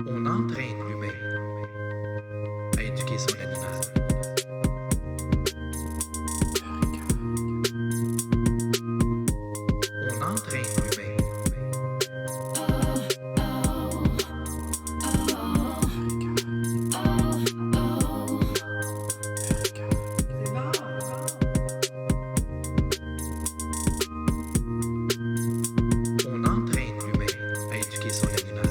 On entraîne l'humain à éduquer son animal. On entraîne l'humain. On entraîne l'humain à éduquer son animal.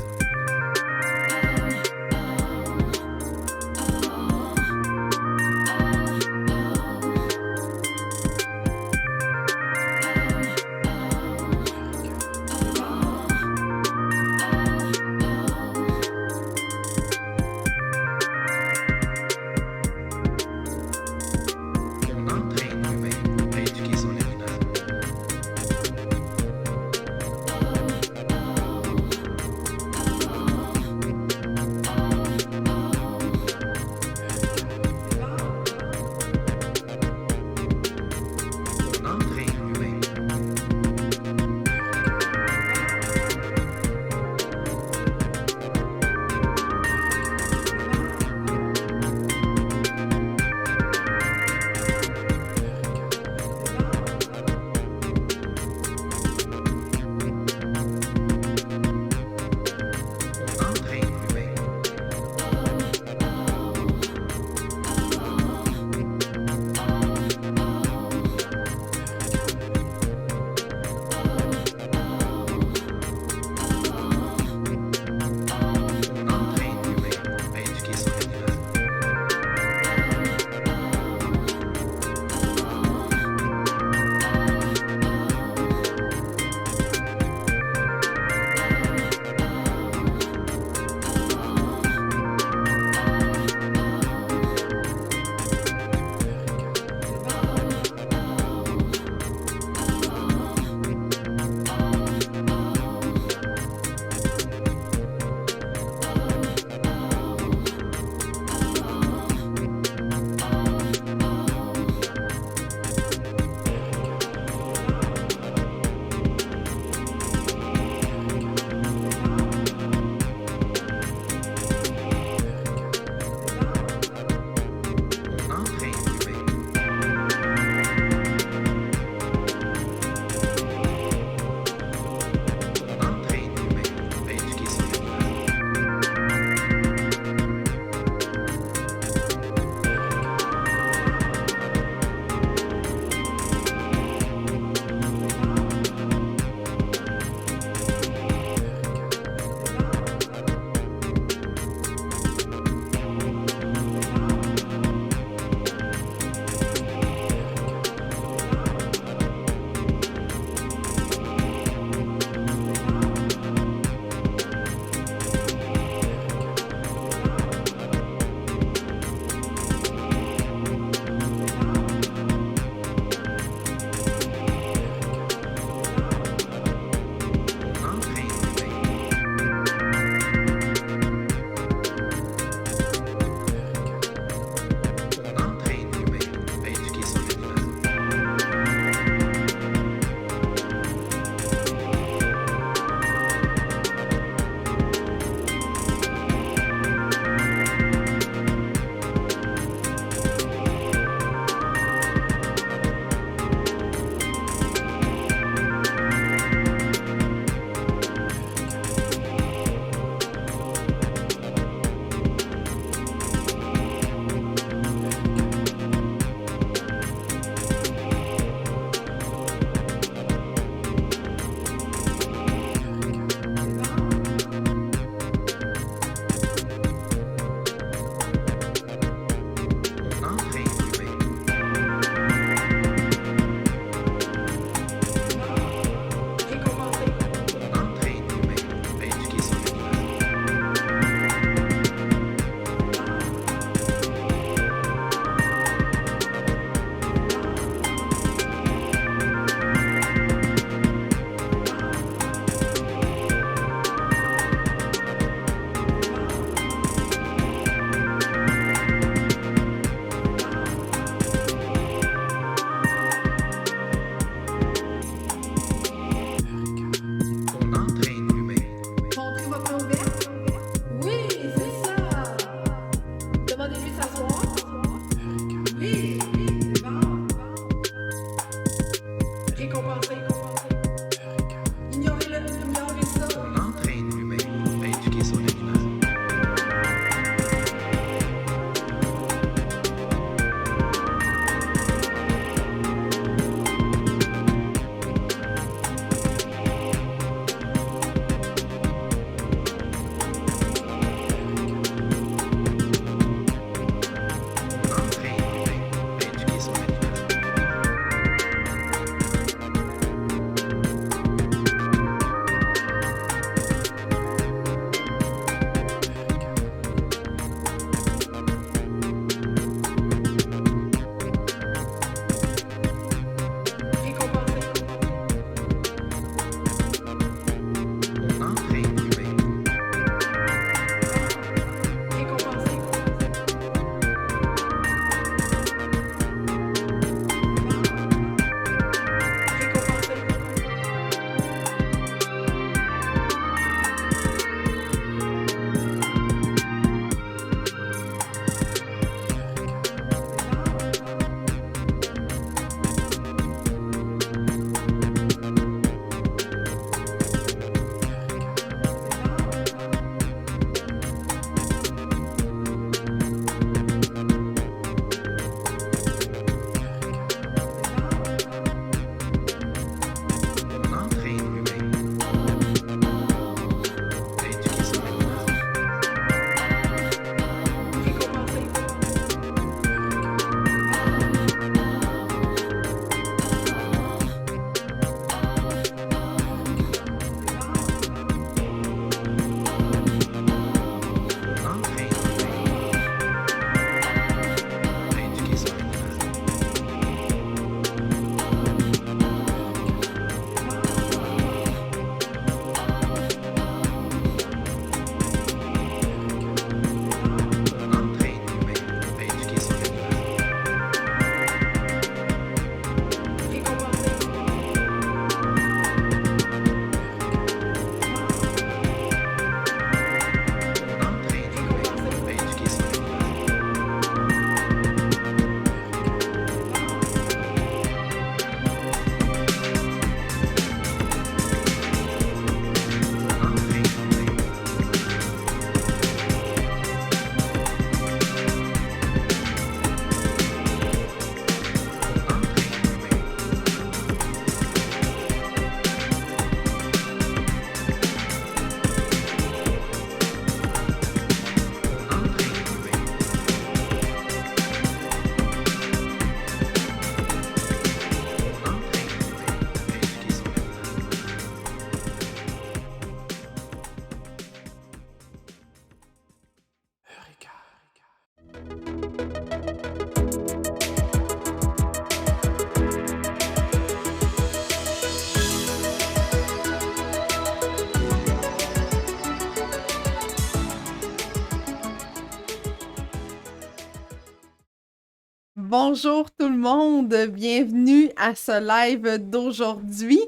Bonjour tout le monde, bienvenue à ce live d'aujourd'hui.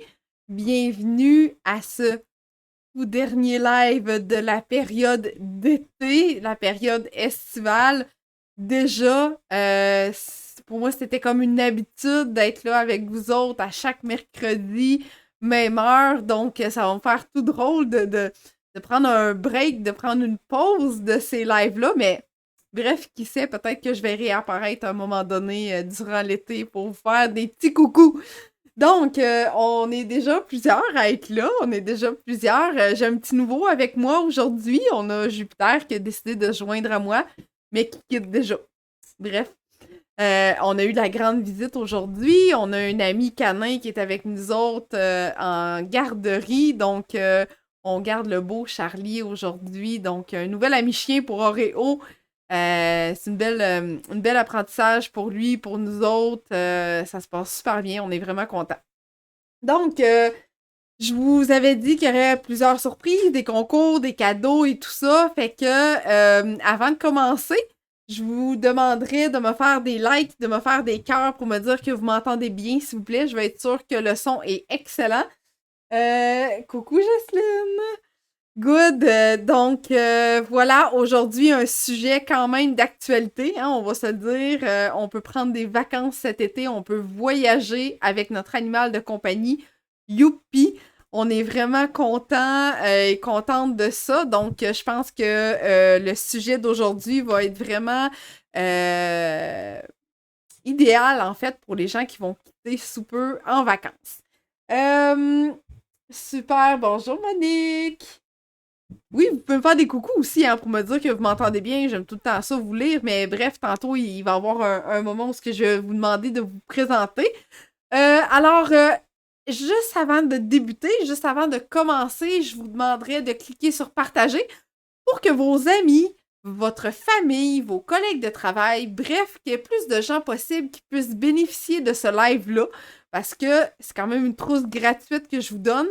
Bienvenue à ce tout dernier live de la période d'été, la période estivale. Déjà, pour moi, c'était comme une habitude d'être là avec vous autres à chaque mercredi, même heure. Donc, ça va me faire tout drôle de prendre un break, de prendre une pause de ces lives-là. Mais bref, qui sait, peut-être que je vais réapparaître à un moment donné durant l'été pour vous faire des petits coucous. Donc, on est déjà plusieurs à être là. On est déjà plusieurs. J'ai un petit nouveau avec moi aujourd'hui. On a Jupiter qui a décidé de se joindre à moi, mais qui quitte déjà. Bref. On a eu la grande visite aujourd'hui. On a un ami canin qui est avec nous autres en garderie. Donc, on garde le beau Charlie aujourd'hui. Donc, un nouvel ami chien pour Oreo. C'est une belle apprentissage pour lui, pour nous autres. Ça se passe super bien. On est vraiment contents. Donc, je vous avais dit qu'il y aurait plusieurs surprises, des concours, des cadeaux et tout ça. Fait que, avant de commencer, je vous demanderai de me faire des likes, de me faire des cœurs pour me dire que vous m'entendez bien, s'il vous plaît. Je vais être sûre que le son est excellent. Coucou Jocelyne! Good! Donc, voilà, aujourd'hui, un sujet quand même d'actualité, hein, on va se le dire. On peut prendre des vacances cet été, on peut voyager avec notre animal de compagnie. Youpi! On est vraiment content et contente de ça. Donc, je pense que le sujet d'aujourd'hui va être vraiment idéal, en fait, pour les gens qui vont quitter sous peu en vacances. Super! Bonjour, Monique! Oui, vous pouvez me faire des coucous aussi, hein, pour me dire que vous m'entendez bien. J'aime tout le temps ça, vous lire. Mais bref, tantôt, il va y avoir un moment où je vais vous demander de vous présenter. Alors, juste avant de débuter, juste avant de commencer, je vous demanderai de cliquer sur partager pour que vos amis, votre famille, vos collègues de travail, bref, qu'il y ait plus de gens possibles qui puissent bénéficier de ce live-là, parce que c'est quand même une trousse gratuite que je vous donne.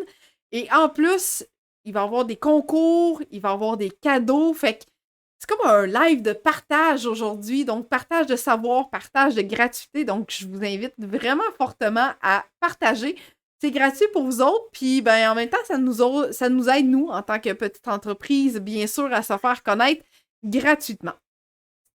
Et en plus, il va y avoir des concours, il va y avoir des cadeaux, fait que c'est comme un live de partage aujourd'hui, donc partage de savoir, partage de gratuité, donc je vous invite vraiment fortement à partager. C'est gratuit pour vous autres, puis ben, en même temps, ça nous aide, nous, en tant que petite entreprise, bien sûr, à se faire connaître gratuitement.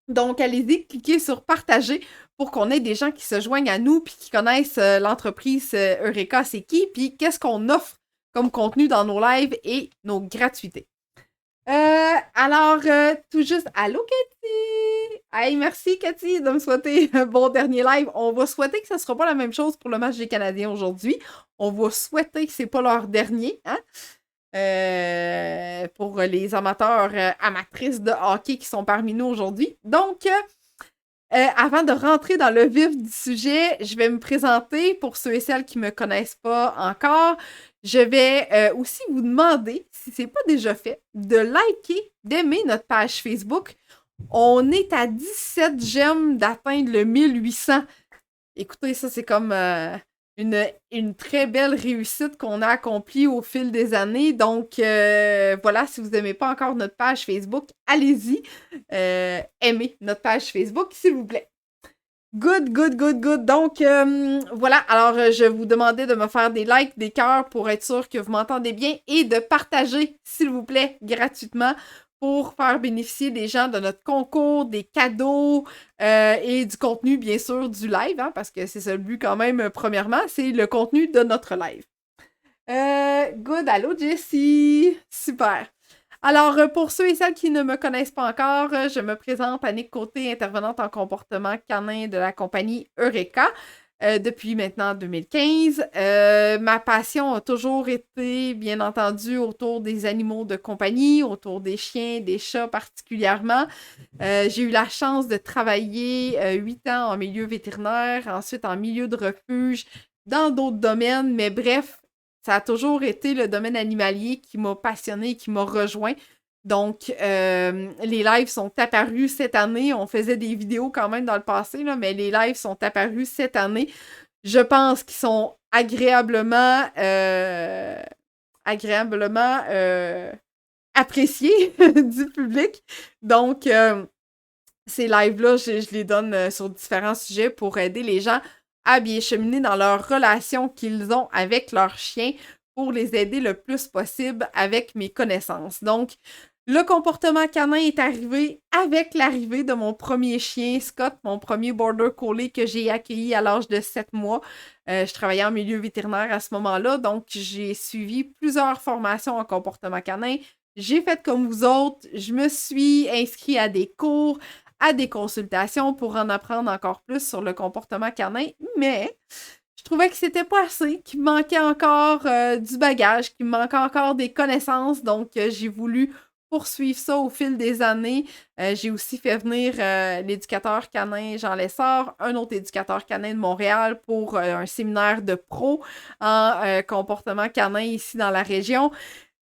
Donc, allez-y, cliquez sur partager pour qu'on ait des gens qui se joignent à nous puis qui connaissent l'entreprise Eureka, c'est qui, puis qu'est-ce qu'on offre comme contenu dans nos lives et nos gratuités. Alors, tout juste, allô Cathy! Hey, merci Cathy de me souhaiter un bon dernier live. On va souhaiter que ça ne sera pas la même chose pour le match des Canadiens aujourd'hui. On va souhaiter que ce n'est pas leur dernier, hein? Pour les amateurs, amatrices de hockey qui sont parmi nous aujourd'hui. Donc, avant de rentrer dans le vif du sujet, je vais me présenter pour ceux et celles qui ne me connaissent pas encore. Je vais aussi vous demander, si ce n'est pas déjà fait, de liker, d'aimer notre page Facebook. On est à 17 j'aime d'atteindre le 1800. Écoutez, ça, c'est comme une très belle réussite qu'on a accomplie au fil des années. Donc, voilà, si vous n'aimez pas encore notre page Facebook, allez-y. Aimez notre page Facebook, s'il vous plaît. Good, good, good, good. Donc, voilà. Alors, je vous demandais de me faire des likes, des cœurs pour être sûr que vous m'entendez bien et de partager, s'il vous plaît, gratuitement pour faire bénéficier des gens de notre concours, des cadeaux et du contenu, bien sûr, du live, hein, parce que c'est ça le but quand même, premièrement, c'est le contenu de notre live. Good. Allô, Jessie! Super! Alors, pour ceux et celles qui ne me connaissent pas encore, je me présente Annick Côté, intervenante en comportement canin de la compagnie Eureka depuis maintenant 2015. Ma passion a toujours été, bien entendu, autour des animaux de compagnie, autour des chiens, des chats particulièrement. J'ai eu la chance de travailler 8 ans en milieu vétérinaire, ensuite en milieu de refuge, dans d'autres domaines, mais bref, ça a toujours été le domaine animalier qui m'a passionné, qui m'a rejoint. Donc, les lives sont apparus cette année. On faisait des vidéos quand même dans le passé, là, mais les lives sont apparus cette année. Je pense qu'ils sont agréablement appréciés du public. Donc, Ces lives-là, je les donne sur différents sujets pour aider les gens à bien cheminer dans leur relation qu'ils ont avec leur chien pour les aider le plus possible avec mes connaissances. Donc, le comportement canin est arrivé avec l'arrivée de mon premier chien, Scott, mon premier Border Collie que j'ai accueilli à l'âge de 7 mois. Je travaillais en milieu vétérinaire à ce moment-là, donc j'ai suivi plusieurs formations en comportement canin. J'ai fait comme vous autres, je me suis inscrit à des cours, à des consultations pour en apprendre encore plus sur le comportement canin, mais je trouvais que c'était pas assez, qu'il me manquait encore du bagage, qu'il me manquait encore des connaissances, donc j'ai voulu poursuivre ça au fil des années. J'ai aussi fait venir l'éducateur canin Jean Lessard, un autre éducateur canin de Montréal pour un séminaire de pro en comportement canin ici dans la région.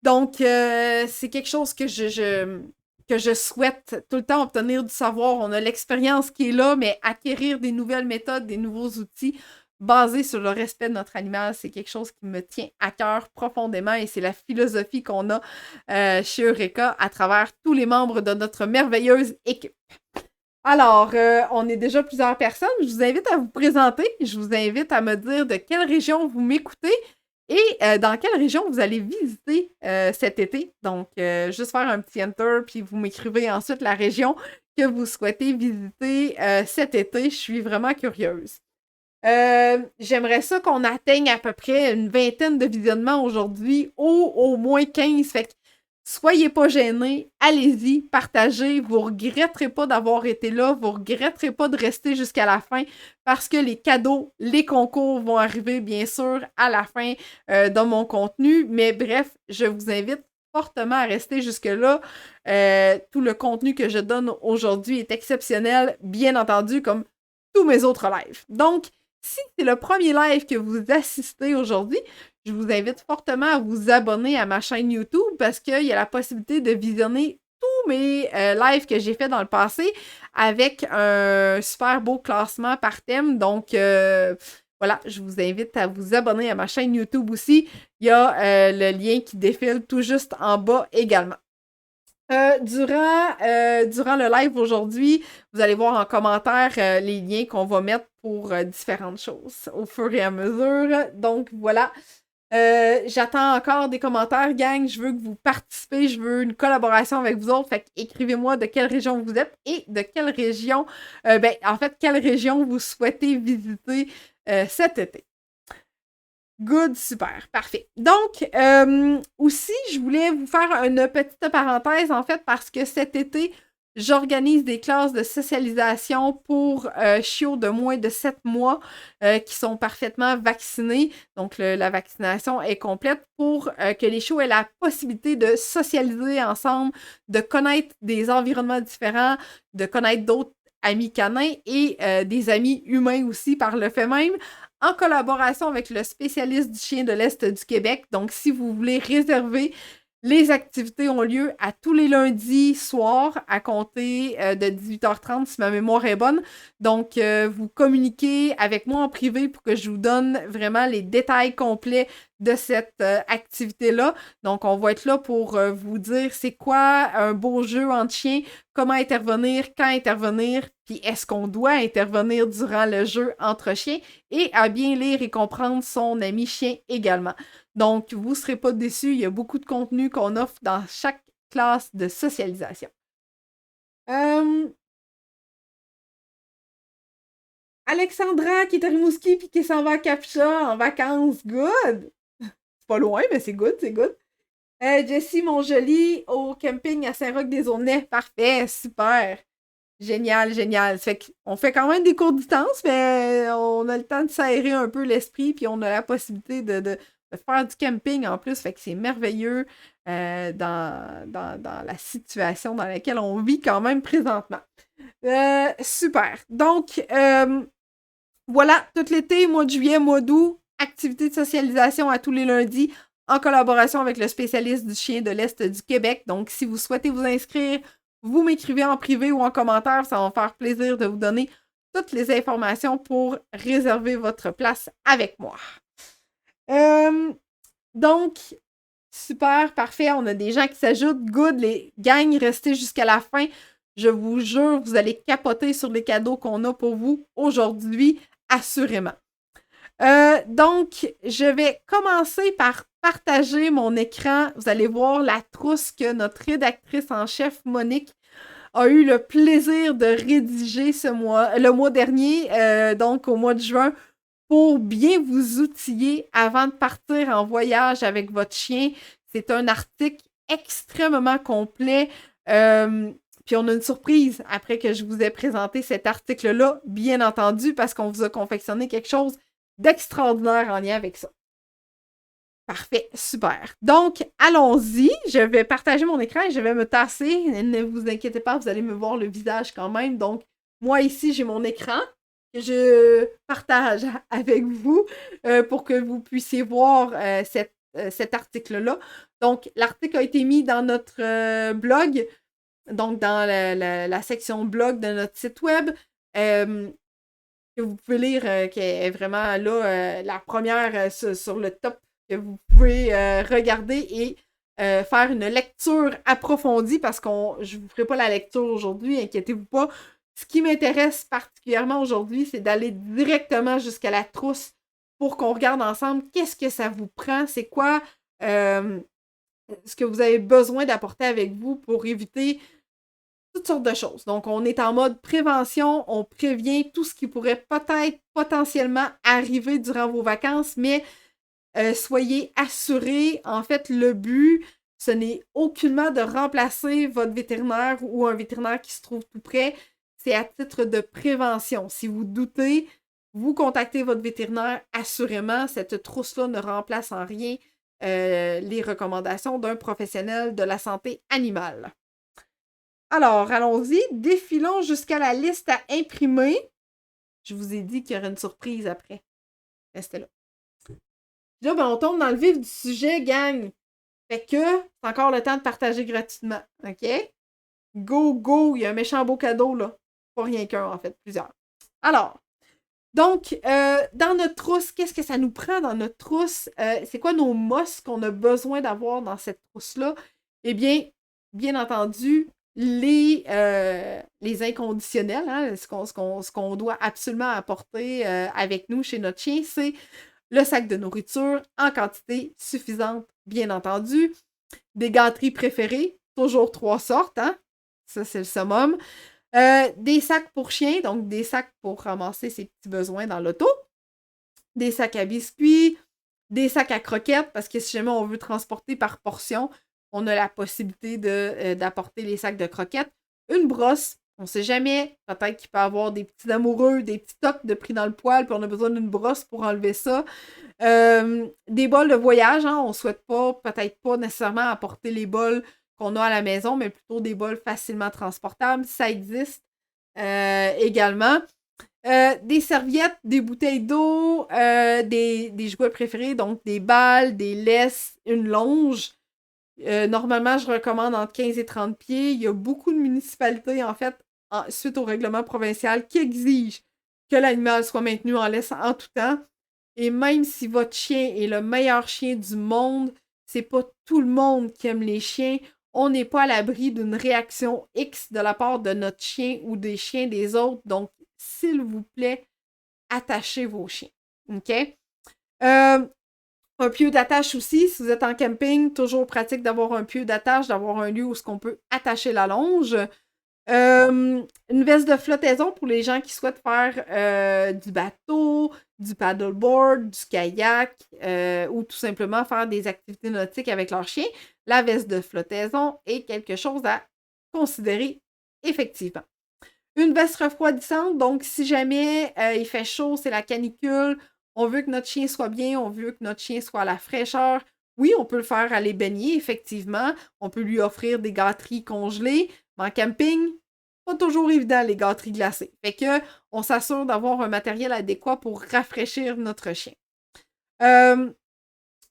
Donc, c'est quelque chose que je souhaite tout le temps obtenir du savoir. On a l'expérience qui est là, mais acquérir des nouvelles méthodes, des nouveaux outils basés sur le respect de notre animal, c'est quelque chose qui me tient à cœur profondément et c'est la philosophie qu'on a chez Eureka à travers tous les membres de notre merveilleuse équipe. Alors, on est déjà plusieurs personnes. Je vous invite à vous présenter. Je vous invite à me dire de quelle région vous m'écoutez et dans quelle région vous allez visiter cet été. Donc, juste faire un petit enter, puis vous m'écrivez ensuite la région que vous souhaitez visiter cet été. Je suis vraiment curieuse. J'aimerais ça qu'on atteigne à peu près une vingtaine de visionnements aujourd'hui, ou au moins 15. Fait que soyez pas gênés, allez-y, partagez. Vous regretterez pas d'avoir été là, vous regretterez pas de rester jusqu'à la fin parce que les cadeaux, les concours vont arriver bien sûr à la fin de mon contenu. Mais bref, je vous invite fortement à rester jusque-là. Tout le contenu que je donne aujourd'hui est exceptionnel, bien entendu, comme tous mes autres lives. Donc, si c'est le premier live que vous assistez aujourd'hui, je vous invite fortement à vous abonner à ma chaîne YouTube parce qu'il y a la possibilité de visionner tous mes lives que j'ai fait dans le passé avec un super beau classement par thème. Donc, voilà, je vous invite à vous abonner à ma chaîne YouTube aussi. Il y a le lien qui défile tout juste en bas également. Durant le live aujourd'hui, vous allez voir en commentaire les liens qu'on va mettre pour différentes choses au fur et à mesure. Donc voilà. J'attends encore des commentaires, gang. Je veux que vous participez. Je veux une collaboration avec vous autres. Fait écrivez-moi de quelle région vous êtes et de quelle région, en fait, quelle région vous souhaitez visiter cet été. Good, super, parfait. Donc, aussi, je voulais vous faire une petite parenthèse, en fait, parce que cet été, j'organise des classes de socialisation pour chiots de moins de 7 mois qui sont parfaitement vaccinés. Donc, la vaccination est complète pour que les chiots aient la possibilité de socialiser ensemble, de connaître des environnements différents, de connaître d'autres amis canins et des amis humains aussi par le fait même, en collaboration avec le spécialiste du chien de l'Est du Québec. Donc, si vous voulez réserver, les activités ont lieu à tous les lundis soirs à compter de 18h30 si ma mémoire est bonne. Donc, vous communiquez avec moi en privé pour que je vous donne vraiment les détails complets de cette activité-là. Donc, on va être là pour vous dire c'est quoi un beau jeu entre chiens, comment intervenir, quand intervenir, puis est-ce qu'on doit intervenir durant le jeu entre chiens et à bien lire et comprendre son ami chien également. Donc, vous ne serez pas déçus, il y a beaucoup de contenu qu'on offre dans chaque classe de socialisation. Alexandra qui est à Rimouski puis qui s'en va à Capcha en vacances, good! C'est pas loin, mais c'est good, c'est good. Jessie Montjoli au camping à Saint-Roch-des-Aulnay, parfait, super! Génial, génial. Fait qu'on fait quand même des courtes distances, mais on a le temps de s'aérer un peu l'esprit, puis on a la possibilité de faire du camping en plus. Fait que c'est merveilleux dans la situation dans laquelle on vit quand même présentement. Super. Donc, voilà, tout l'été, mois de juillet, mois d'août, activité de socialisation à tous les lundis en collaboration avec le spécialiste du chien de l'Est du Québec. Donc, si vous souhaitez vous inscrire, vous m'écrivez en privé ou en commentaire, ça va me faire plaisir de vous donner toutes les informations pour réserver votre place avec moi. Donc, super, parfait, on a des gens qui s'ajoutent. Good, les gangs, restez jusqu'à la fin. Je vous jure, vous allez capoter sur les cadeaux qu'on a pour vous aujourd'hui, assurément. Donc, je vais commencer par partager mon écran. Vous allez voir la trousse que notre rédactrice en chef, Monique, a eu le plaisir de rédiger le mois dernier, donc au mois de juin, pour bien vous outiller avant de partir en voyage avec votre chien. C'est un article extrêmement complet. Puis on a une surprise après que je vous ai présenté cet article-là, bien entendu, parce qu'on vous a confectionné quelque chose d'extraordinaire en lien avec ça. Parfait, super. Donc, allons-y. Je vais partager mon écran et je vais me tasser. Ne vous inquiétez pas, vous allez me voir le visage quand même. Donc, moi ici, j'ai mon écran que je partage avec vous pour que vous puissiez voir cet article-là. Donc, l'article a été mis dans notre blog, donc dans la section blog de notre site web. Que vous pouvez lire, qui est vraiment là, la première sur le top, que vous pouvez regarder et faire une lecture approfondie parce je ne vous ferai pas la lecture aujourd'hui, inquiétez-vous pas. Ce qui m'intéresse particulièrement aujourd'hui, c'est d'aller directement jusqu'à la trousse pour qu'on regarde ensemble qu'est-ce que ça vous prend, c'est quoi ce que vous avez besoin d'apporter avec vous pour éviter toutes sortes de choses. Donc, on est en mode prévention, on prévient tout ce qui pourrait peut-être potentiellement arriver durant vos vacances, mais soyez assurés. En fait, le but, ce n'est aucunement de remplacer votre vétérinaire ou un vétérinaire qui se trouve tout près. C'est à titre de prévention. Si vous doutez, vous contactez votre vétérinaire assurément. Cette trousse-là ne remplace en rien les recommandations d'un professionnel de la santé animale. Alors, allons-y. Défilons jusqu'à la liste à imprimer. Je vous ai dit qu'il y aurait une surprise après. Restez là. Là, ben, on tombe dans le vif du sujet, gang. Fait que c'est encore le temps de partager gratuitement. OK? Go, go! Il y a un méchant beau cadeau, là. Pas rien qu'un, en fait, plusieurs. Alors, donc, dans notre trousse, qu'est-ce que ça nous prend dans notre trousse? C'est quoi nos must qu'on a besoin d'avoir dans cette trousse-là? Eh bien entendu, les inconditionnels, hein, ce qu'on doit absolument apporter avec nous chez notre chien, c'est le sac de nourriture en quantité suffisante, bien entendu. Des gâteries préférées, toujours 3 sortes, hein? Ça, c'est le summum. Des sacs pour chiens, donc des sacs pour ramasser ses petits besoins dans l'auto. Des sacs à biscuits, des sacs à croquettes, parce que si jamais on veut transporter par portion, on a la possibilité d'apporter les sacs de croquettes. Une brosse, on ne sait jamais, peut-être qu'il peut y avoir des petits amoureux, des petits tocs de pris dans le poil, puis on a besoin d'une brosse pour enlever ça. Des bols de voyage, hein, on ne souhaite pas, peut-être pas nécessairement apporter les bols qu'on a à la maison, mais plutôt des bols facilement transportables. Ça existe également. Des serviettes, des bouteilles d'eau, des jouets préférés, donc des balles, des laisses, une longe. Normalement, je recommande entre 15 et 30 pieds. Il y a beaucoup de municipalités, en fait, suite au règlement provincial, qui exigent que l'animal soit maintenu en laisse en tout temps. Et même si votre chien est le meilleur chien du monde, c'est pas tout le monde qui aime les chiens. On n'est pas à l'abri d'une réaction X de la part de notre chien ou des chiens des autres. Donc, s'il vous plaît, attachez vos chiens. OK? Un pieu d'attache aussi, si vous êtes en camping, toujours pratique d'avoir un pieu d'attache, d'avoir un lieu où on peut attacher la longe. Une veste de flottaison pour les gens qui souhaitent faire du bateau, du paddleboard, du kayak ou tout simplement faire des activités nautiques avec leur chien. La veste de flottaison est quelque chose à considérer effectivement. Une veste refroidissante, donc si jamais il fait chaud, c'est la canicule, on veut que notre chien soit bien, on veut que notre chien soit à la fraîcheur. Oui, on peut le faire aller baigner, effectivement. On peut lui offrir des gâteries congelées. Mais en camping, pas toujours évident, les gâteries glacées. Fait que on s'assure d'avoir un matériel adéquat pour rafraîchir notre chien.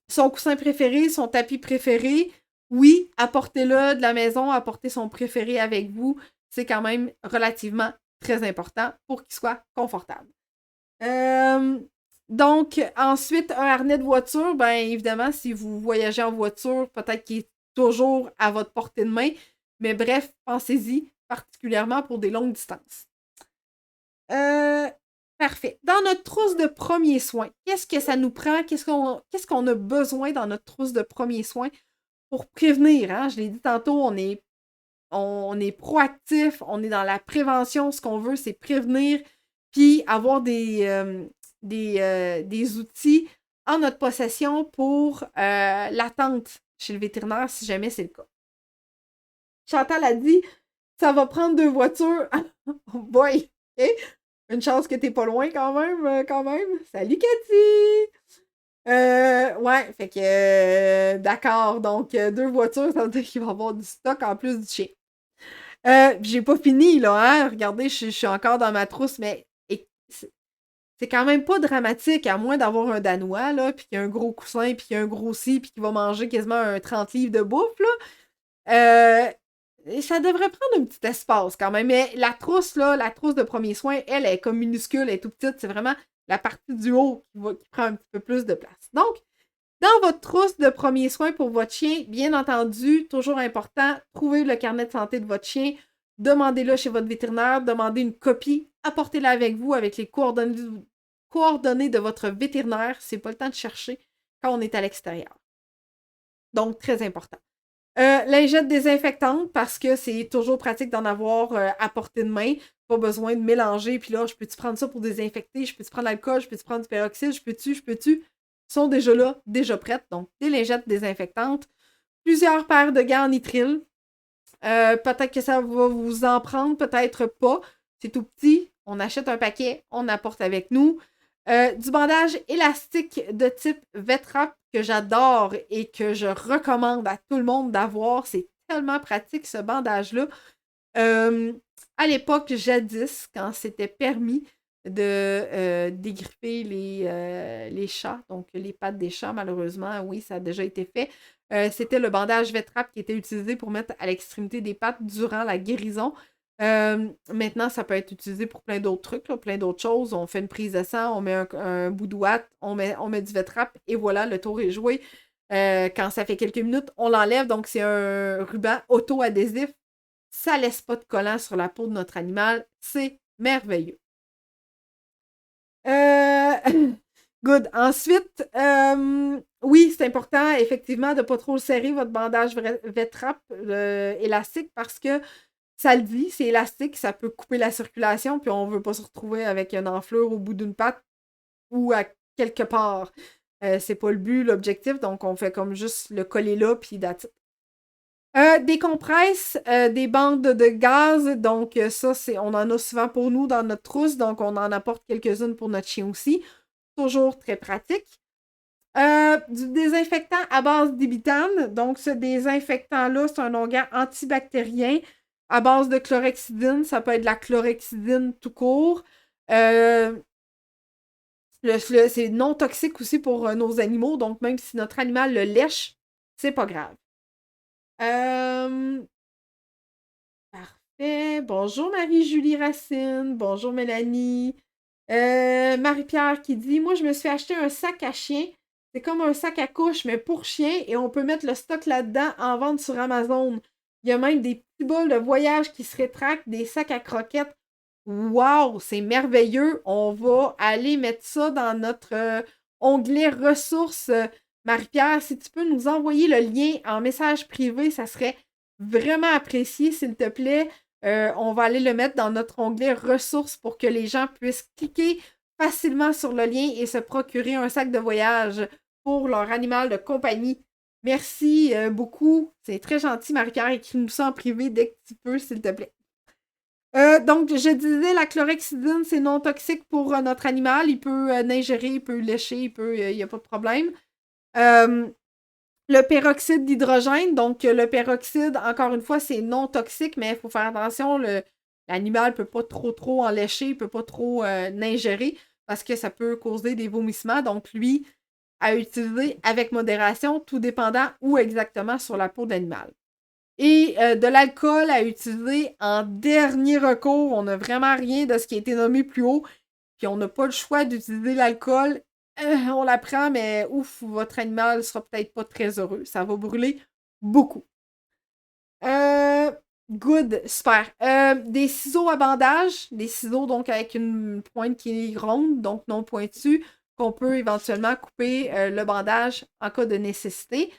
Son coussin préféré, son tapis préféré, oui, apportez-le de la maison, apportez son préféré avec vous. C'est quand même relativement très important pour qu'il soit confortable. Donc, ensuite, un harnais de voiture, bien évidemment, si vous voyagez en voiture, peut-être qu'il est toujours à votre portée de main. Mais bref, pensez-y, particulièrement pour des longues distances. Parfait. Dans notre trousse de premiers soins, qu'est-ce que ça nous prend? Qu'est-ce qu'on a besoin dans notre trousse de premiers soins pour prévenir? Hein? Je l'ai dit tantôt, on est proactif, on est dans la prévention. Ce qu'on veut, c'est prévenir, puis avoir des outils en notre possession pour l'attente chez le vétérinaire, si jamais c'est le cas. Chantal a dit, ça va prendre 2 voitures. Oh boy! Okay? Une chance que t'es pas loin quand même. Salut Cathy! Ouais, fait que d'accord. Donc, 2 voitures, ça veut dire qu'il va y avoir du stock en plus du chien. J'ai pas fini, là, hein? Regardez, je suis encore dans ma trousse, mais c'est quand même pas dramatique, à moins d'avoir un Danois, là, puis qu'il y a un gros coussin, puis qu'il y a un gros scie, puis qu'il va manger quasiment un 30 livres de bouffe, là. Ça devrait prendre un petit espace quand même. Mais la trousse de premiers soins, elle est comme minuscule, elle est tout petite. C'est vraiment la partie du haut qui prend un petit peu plus de place. Donc, dans votre trousse de premiers soins pour votre chien, bien entendu, toujours important, trouvez le carnet de santé de votre chien, demandez-le chez votre vétérinaire, demandez une copie, apportez-la avec vous avec les coordonnées de votre vétérinaire. C'est pas le temps de chercher quand on est à l'extérieur. Donc, très important. Lingette désinfectante, parce que c'est toujours pratique d'en avoir à portée de main. Pas besoin de mélanger, puis là, je peux-tu prendre ça pour désinfecter, je peux-tu prendre l'alcool, je peux-tu prendre du peroxyde, je peux-tu, sont déjà là, déjà prêtes. Donc, des lingettes désinfectantes. Plusieurs paires de gants en nitrile. Peut-être que ça va vous en prendre, peut-être pas. C'est tout petit. On achète un paquet, on apporte avec nous. Du bandage élastique de type Vetrap que j'adore et que je recommande à tout le monde d'avoir. C'est tellement pratique ce bandage-là. À l'époque, jadis, quand c'était permis de dégripper les chats, donc les pattes des chats, malheureusement, oui, ça a déjà été fait. C'était le bandage Vetrap qui était utilisé pour mettre à l'extrémité des pattes durant la guérison. Maintenant, ça peut être utilisé pour plein d'autres trucs, là, plein d'autres choses. On fait une prise de sang, on met un bout de ouate, on met du Vetrap et voilà, le tour est joué. Quand ça fait quelques minutes, on l'enlève. Donc, c'est un ruban auto-adhésif. Ça laisse pas de collant sur la peau de notre animal. C'est merveilleux. Good. Ensuite, oui, c'est important, effectivement, de ne pas trop le serrer, votre bandage Vetrap élastique, parce que ça le dit, c'est élastique, ça peut couper la circulation, puis on ne veut pas se retrouver avec une enflure au bout d'une patte ou à quelque part. C'est pas le but, l'objectif, donc on fait comme juste le coller là, puis that's it. Des compresses, des bandes de gaz, donc ça, on en a souvent pour nous dans notre trousse, donc on en apporte quelques-unes pour notre chien aussi. Toujours très pratique. Du désinfectant à base d'ibitane, donc ce désinfectant-là, c'est un onguent antibactérien à base de chlorhexidine, ça peut être de la chlorhexidine tout court. C'est non toxique aussi pour nos animaux, donc même si notre animal le lèche, c'est pas grave. Parfait. Bonjour Marie-Julie Racine. Bonjour Mélanie. Marie-Pierre qui dit, moi je me suis acheté un sac à chien. C'est comme un sac à couche, mais pour chien, et on peut mettre le stock là-dedans en vente sur Amazon. Il y a même des petits bols de voyage qui se rétractent, des sacs à croquettes. Wow, c'est merveilleux. On va aller mettre ça dans notre onglet ressources. Marie-Pierre, si tu peux nous envoyer le lien en message privé, ça serait vraiment apprécié, s'il te plaît. On va aller le mettre dans notre onglet ressources pour que les gens puissent cliquer facilement sur le lien et se procurer un sac de voyage pour leur animal de compagnie. Merci beaucoup. C'est très gentil, Marie-Pierre. Écris-nous ça en privé dès que tu peux, s'il te plaît. Donc, je disais, la chlorhexidine, c'est non toxique pour notre animal. Il peut ingérer, il peut lécher, il n'y a pas de problème. Le peroxyde d'hydrogène, donc le peroxyde, encore une fois, c'est non toxique, mais il faut faire attention, l'animal ne peut pas trop en lécher, il ne peut pas trop ingérer, parce que ça peut causer des vomissements. Donc, lui, à utiliser avec modération, tout dépendant où exactement sur la peau de l'animal. Et de l'alcool à utiliser en dernier recours. On n'a vraiment rien de ce qui a été nommé plus haut. Puis on n'a pas le choix d'utiliser l'alcool. On la prend, mais ouf, votre animal sera peut-être pas très heureux. Ça va brûler beaucoup. Good, super. Des ciseaux à bandage, des ciseaux donc avec une pointe qui est ronde, donc non pointue, qu'on peut éventuellement couper le bandage en cas de nécessité.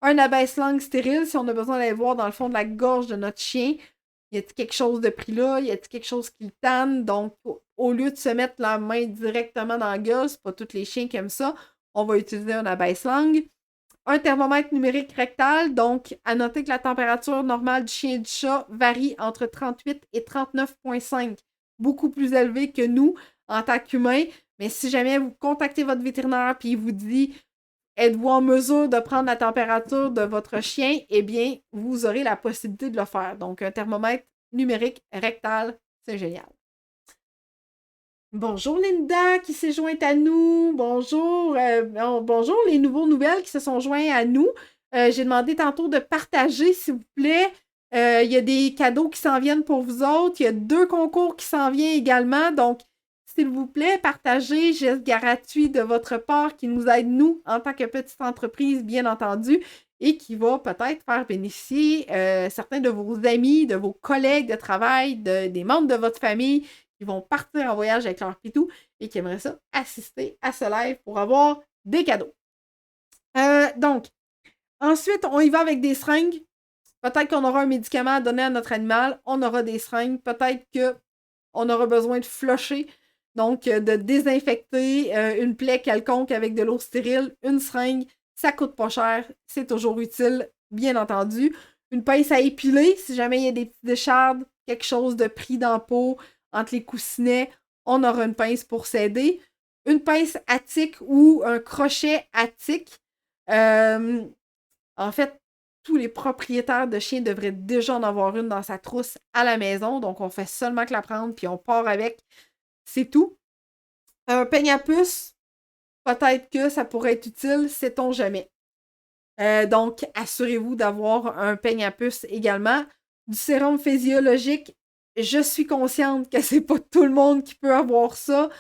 Un abaisse-langue stérile si on a besoin d'aller voir dans le fond de la gorge de notre chien. Y a-t-il quelque chose de pris là? Y a-t-il quelque chose qui le tanne? Donc, au lieu de se mettre la main directement dans la gueule, c'est pas tous les chiens qui aiment ça, on va utiliser un abaisse-langue. Un thermomètre numérique rectal, donc à noter que la température normale du chien et du chat varie entre 38 et 39,5, beaucoup plus élevée que nous en tant qu'humains. Mais si jamais vous contactez votre vétérinaire et il vous dit êtes-vous en mesure de prendre la température de votre chien, eh bien, vous aurez la possibilité de le faire. Donc, un thermomètre numérique rectal, c'est génial. Bonjour Linda qui s'est jointe à nous. Bonjour, bonjour les nouveaux nouvelles qui se sont joints à nous. J'ai demandé tantôt de partager, s'il vous plaît. Il y a des cadeaux qui s'en viennent pour vous autres. Il y a 2 concours qui s'en viennent également. Donc, s'il vous plaît, partagez, geste gratuit de votre part qui nous aide, nous, en tant que petite entreprise, bien entendu, et qui va peut-être faire bénéficier certains de vos amis, de vos collègues de travail, des membres de votre famille qui vont partir en voyage avec leur pitou et qui aimeraient ça assister à ce live pour avoir des cadeaux. Donc, ensuite, on y va avec des seringues. Peut-être qu'on aura un médicament à donner à notre animal. On aura des seringues. Peut-être qu'on aura besoin de flusher, donc de désinfecter une plaie quelconque avec de l'eau stérile. Une seringue, ça coûte pas cher. C'est toujours utile, bien entendu. Une pince à épiler, si jamais il y a des petites déchardes, quelque chose de pris dans la peau, entre les coussinets, on aura une pince pour s'aider. Une pince à tic ou un crochet à tic. En fait, tous les propriétaires de chiens devraient déjà en avoir une dans sa trousse à la maison. Donc, on fait seulement que la prendre, puis on part avec. C'est tout. Un peigne à puce, peut-être que ça pourrait être utile, sait-on jamais. Donc, assurez-vous d'avoir un peigne à puce également. Du sérum physiologique, je suis consciente que c'est pas tout le monde qui peut avoir ça.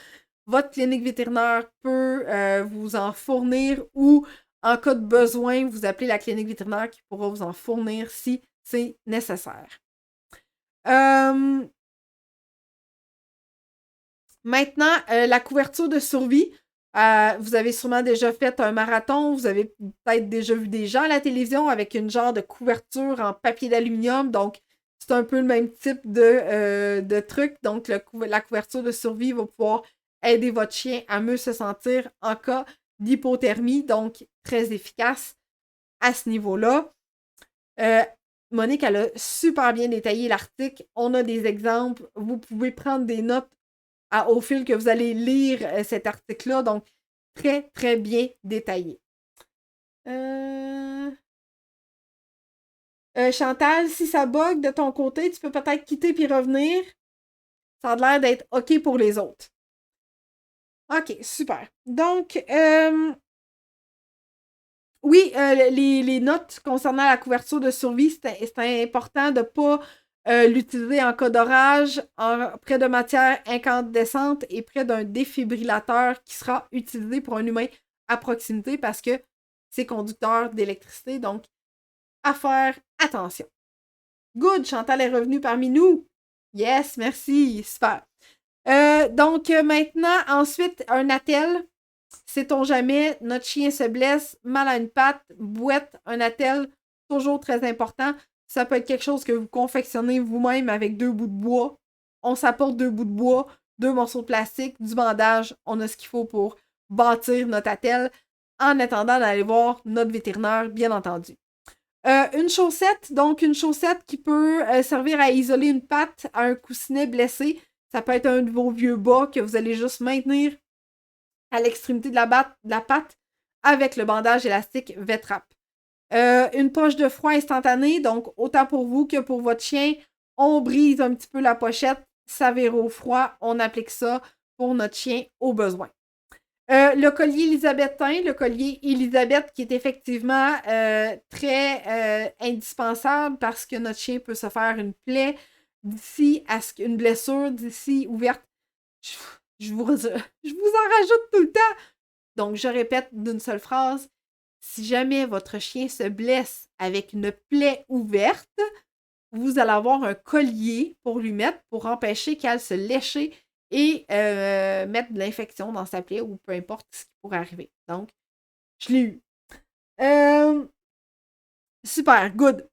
Votre clinique vétérinaire peut vous en fournir ou, en cas de besoin, vous appelez la clinique vétérinaire qui pourra vous en fournir si c'est nécessaire. Maintenant, la couverture de survie. Vous avez sûrement déjà fait un marathon, vous avez peut-être déjà vu des gens à la télévision avec une genre de couverture en papier d'aluminium, donc c'est un peu le même type de truc. Donc, la couverture de survie va pouvoir aider votre chien à mieux se sentir en cas d'hypothermie, donc très efficace à ce niveau-là. Monique, elle a super bien détaillé l'article. On a des exemples. Vous pouvez prendre des notes au fil que vous allez lire cet article-là. Donc, très, très bien détaillé. Chantal, si ça bug de ton côté, tu peux peut-être quitter puis revenir. Ça a l'air d'être OK pour les autres. OK, super. Donc, oui, les notes concernant la couverture de survie, c'est important de ne pas l'utiliser en cas d'orage, près de matière incandescente et près d'un défibrillateur qui sera utilisé pour un humain à proximité parce que c'est conducteur d'électricité. Donc, à faire attention. Good, Chantal est revenue parmi nous. Yes, merci, super. Donc, maintenant, ensuite, un attel. Sait-on jamais, notre chien se blesse, mal à une patte, bouette, un attel, toujours très important. Ça peut être quelque chose que vous confectionnez vous-même avec 2 bouts de bois. On s'apporte 2 bouts de bois, 2 morceaux de plastique, du bandage. On a ce qu'il faut pour bâtir notre attel en attendant d'aller voir notre vétérinaire, bien entendu. Une chaussette, donc une chaussette qui peut servir à isoler une patte à un coussinet blessé. Ça peut être un de vos vieux bas que vous allez juste maintenir à l'extrémité de la patte avec le bandage élastique Vetrap. Une poche de froid instantanée, donc autant pour vous que pour votre chien. On brise un petit peu la pochette, ça vire au froid, on applique ça pour notre chien au besoin. Le collier élisabétain, le collier Elisabeth qui est effectivement très indispensable parce que notre chien peut se faire une plaie d'ici à ce qu'une blessure d'ici ouverte. Je vous en rajoute tout le temps. Donc, je répète d'une seule phrase. Si jamais votre chien se blesse avec une plaie ouverte, vous allez avoir un collier pour lui mettre pour empêcher qu'elle se lèche et mettre de l'infection dans sa plaie ou peu importe ce qui pourrait arriver. Donc, je l'ai eu. Super, good.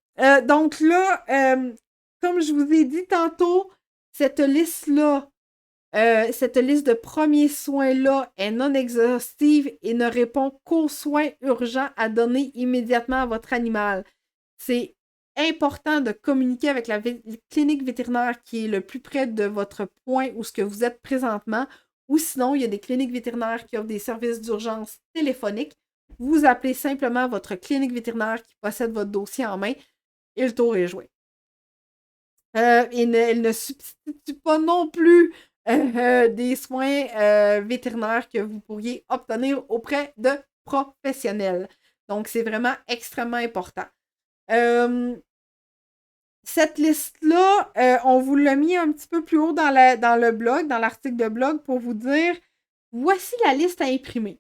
Donc là, comme je vous ai dit tantôt, cette liste-là, cette liste de premiers soins-là est non exhaustive et ne répond qu'aux soins urgents à donner immédiatement à votre animal. C'est important de communiquer avec la clinique vétérinaire qui est le plus près de votre point où ce que vous êtes présentement, ou sinon, il y a des cliniques vétérinaires qui offrent des services d'urgence téléphoniques. Vous appelez simplement votre clinique vétérinaire qui possède votre dossier en main et le tour est joué. Elle ne substitue pas non plus des soins vétérinaires que vous pourriez obtenir auprès de professionnels. Donc, c'est vraiment extrêmement important. Cette liste-là, on vous l'a mis un petit peu plus haut dans le blog, dans l'article de blog, pour vous dire, voici la liste à imprimer.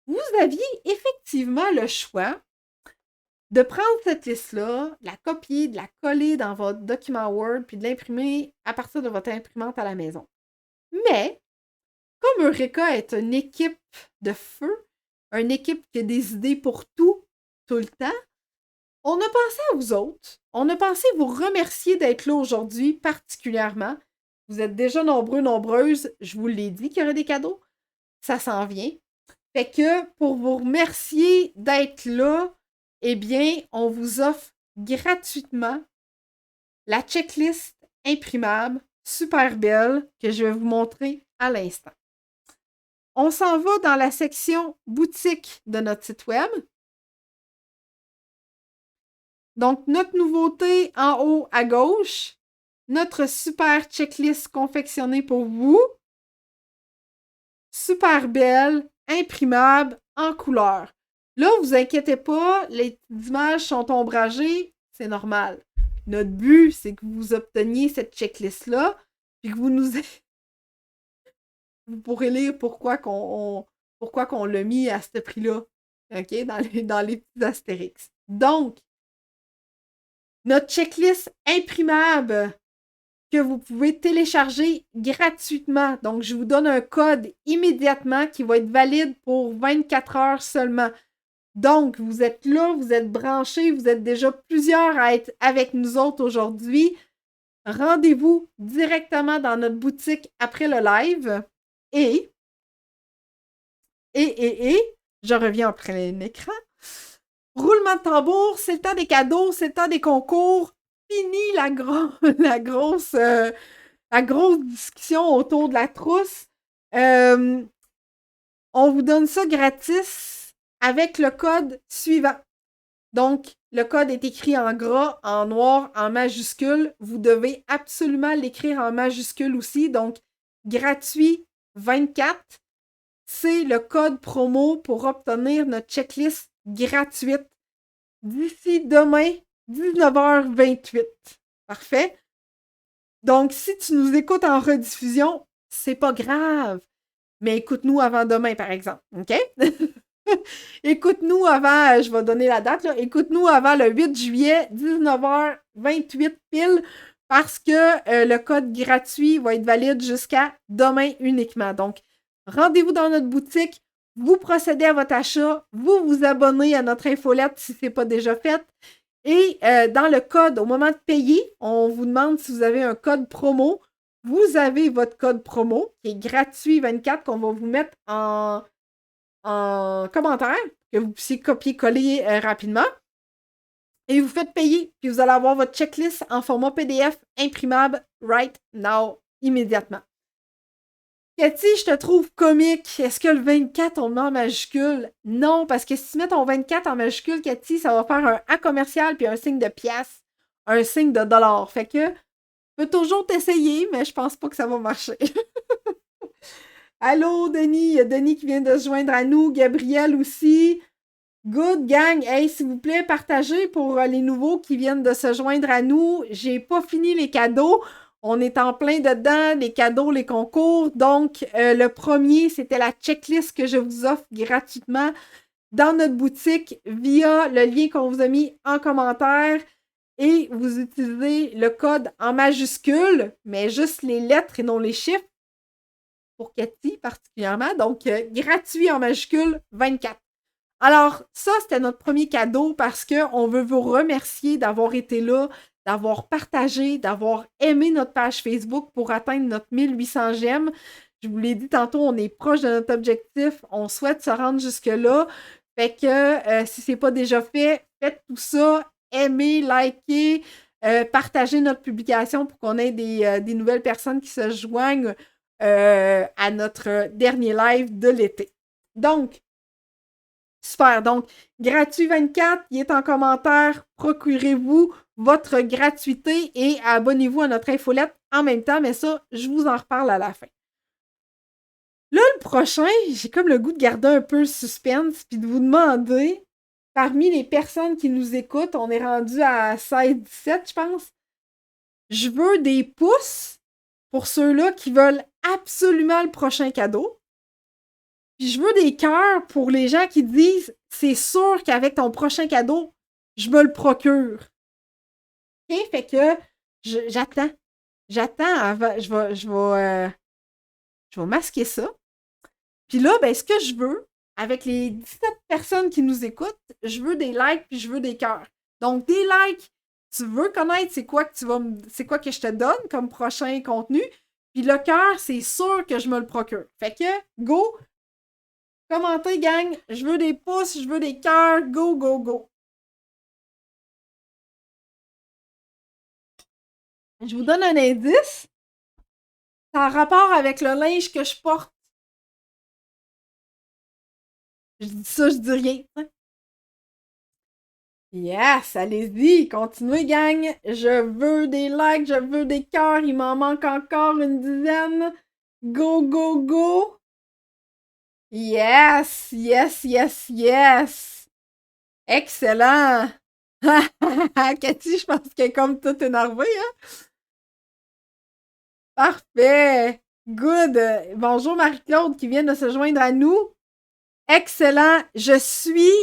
Vous aviez effectivement le choix de prendre cette liste-là, de la copier, de la coller dans votre document Word, puis de l'imprimer à partir de votre imprimante à la maison. Mais, comme Eureka est une équipe de feu, une équipe qui a des idées pour tout le temps, on a pensé à vous autres. On a pensé vous remercier d'être là aujourd'hui particulièrement. Vous êtes déjà nombreux, nombreuses. Je vous l'ai dit qu'il y aurait des cadeaux. Ça s'en vient. Fait que pour vous remercier d'être là, eh bien, on vous offre gratuitement la checklist imprimable, super belle, que je vais vous montrer à l'instant. On s'en va dans la section boutique de notre site web. Donc, notre nouveauté en haut à gauche, notre super checklist confectionnée pour vous. Super belle, imprimable, en couleur. Là, vous inquiétez pas, les images sont ombragées, c'est normal. Notre but, c'est que vous obteniez cette checklist-là, puis que vous nous... vous pourrez lire pourquoi qu'on l'a mis à ce prix-là, OK, dans les petits astérix. Donc, notre checklist imprimable que vous pouvez télécharger gratuitement. Donc, je vous donne un code immédiatement qui va être valide pour 24 heures seulement. Donc, vous êtes là, vous êtes branchés, vous êtes déjà plusieurs à être avec nous autres aujourd'hui. Rendez-vous directement dans notre boutique après le live. Et, je reviens après l'écran. Roulement de tambour, c'est le temps des cadeaux, c'est le temps des concours. Fini la grosse discussion autour de la trousse. On vous donne ça gratis avec le code suivant. Donc, le code est écrit en gras, en noir, en majuscule. Vous devez absolument l'écrire en majuscule aussi. Donc, gratuit 24. C'est le code promo pour obtenir notre checklist gratuite d'ici demain, 19h28. Parfait. Donc, si tu nous écoutes en rediffusion, c'est pas grave. Mais écoute-nous avant demain, par exemple. OK? Écoute-nous avant, je vais donner la date, là. Écoute-nous avant le 8 juillet, 19h28 pile, parce que le code gratuit va être valide jusqu'à demain uniquement. Donc, rendez-vous dans notre boutique, vous procédez à votre achat, vous vous abonnez à notre infolette si ce n'est pas déjà fait. Et dans le code, au moment de payer, on vous demande si vous avez un code promo. Vous avez votre code promo qui est gratuit 24 qu'on va vous mettre en commentaire, que vous puissiez copier-coller rapidement. Et vous faites payer, puis vous allez avoir votre checklist en format PDF imprimable right now, immédiatement. Cathy, je te trouve comique. Est-ce que le 24, on le met en majuscule? Non, parce que si tu mets ton 24 en majuscule, Cathy, ça va faire un A commercial puis un signe de pièce, un signe de dollar. Fait que, tu peux toujours t'essayer, mais je pense pas que ça va marcher. Allô, Denis. Il y a Denis qui vient de se joindre à nous. Gabriel aussi. Good gang. Hey, s'il vous plaît, partagez pour les nouveaux qui viennent de se joindre à nous. J'ai pas fini les cadeaux. On est en plein dedans, les cadeaux, les concours. Donc, le premier, c'était la checklist que je vous offre gratuitement dans notre boutique via le lien qu'on vous a mis en commentaire. et vous utilisez le code en majuscule, mais juste les lettres et non les chiffres, pour Cathy particulièrement, donc gratuit en majuscule 24. Alors, ça, c'était notre premier cadeau parce qu'on veut vous remercier d'avoir été là, d'avoir partagé, d'avoir aimé notre page Facebook pour atteindre notre 1800 j'aime. Je vous l'ai dit tantôt, on est proche de notre objectif, on souhaite se rendre jusque-là. Fait que si c'est pas déjà fait, faites tout ça, aimez, likez, partagez notre publication pour qu'on ait des nouvelles personnes qui se joignent à notre dernier live de l'été. Donc, super. Donc, gratuit 24, il est en commentaire. Procurez-vous votre gratuité et abonnez-vous à notre infolette en même temps. Mais ça, je vous en reparle à la fin. Là, le prochain, j'ai comme le goût de garder un peu le suspense puis de vous demander, parmi les personnes qui nous écoutent, on est rendu à 16-17, je pense. Je veux des pouces pour ceux-là qui veulent absolument le prochain cadeau. Puis je veux des cœurs pour les gens qui disent c'est sûr qu'avec ton prochain cadeau, je me le procure. OK? Fait que j'attends. J'attends avant. Je vais masquer ça. Puis là, ben, ce que je veux, avec les 17 personnes qui nous écoutent, je veux des likes puis je veux des cœurs. Donc, des likes, tu veux connaître c'est quoi que je te donne comme prochain contenu. Puis le cœur, c'est sûr que je me le procure. Fait que, go! Commentez, gang! Je veux des pouces, je veux des cœurs. Go, go, go! Je vous donne un indice. Ça a rapport avec le linge que je porte. Je dis ça, je dis rien. Yes, allez-y, continuez, gang. Je veux des likes, je veux des cœurs. Il m'en manque encore une dizaine. Go, go, go! Yes, yes, yes, yes! Excellent! Cathy, je pense qu'elle est comme toute énervée, hein? Parfait! Good! Bonjour Marie-Claude qui vient de se joindre à nous. Excellent! Je suis